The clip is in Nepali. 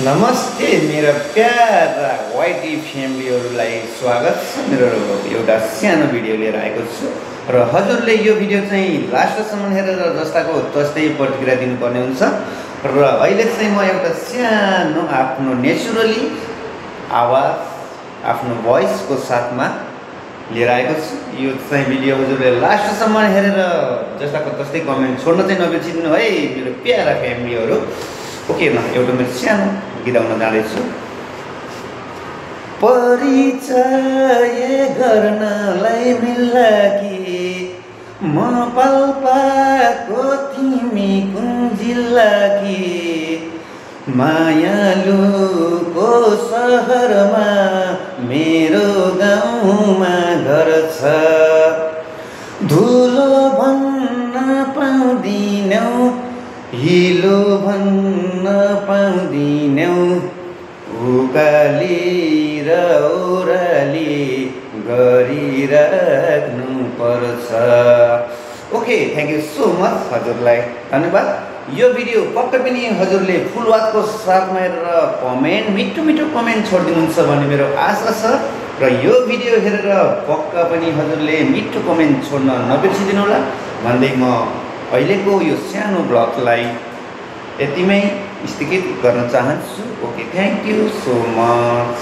नमस्ते मेरा प्यारा वाइटी फ्यामिलीहरूलाई स्वागत छ। मेरो एउटा सानो भिडियो लिएर आएको छु र हजुरले यो भिडियो चाहिँ लास्टसम्म हेरेर जस्ताको तस्तै प्रतिक्रिया दिनुपर्ने हुन्छ। र अहिले चाहिँ म एउटा सानो आफ्नो नेचुरली आवाज आफ्नो भोइसको साथमा लिएर आएको छु। यो चाहिँ भिडियो हजुरले लास्टसम्म हेरेर जस्ताको तस्तै कमेन्ट छोड्न चाहिँ नबिर्सिनु है मेरो प्यारा फ्यामिलीहरू। ओके न, एउटा मेरो सानो गीत गाउन जाँदैछु। परिचय गर्नलाई मिल्ला कि म पाल्पाको तिमी कुन जिल्ला कि मायालुको सहरमा मेरो गाउँमा घर छ। धुलो भन्न पाउँदिनौ हिलो भन्न पाउँदिनौ उकाली र ओराली गरिराख्नु पर्छ। Okay, thank you so much हजुरलाई धन्यवाद। यो भिडियो पक्कै पनि हजुरले फुल वाचको साथमा हेरेर कमेन्ट मिठो मिठो कमेन्ट छोडिदिनुहुन्छ भन्ने मेरो आशा छ। र यो भिडियो हेरेर पक्का पनि हजुरले मिठो कमेन्ट छोड्न नबिर्सिदिनु होला भन्दै म अहिलेको यो सानो ब्लगलाई यतिमै स्थगित गर्न चाहन्छु। Okay, thank you so much.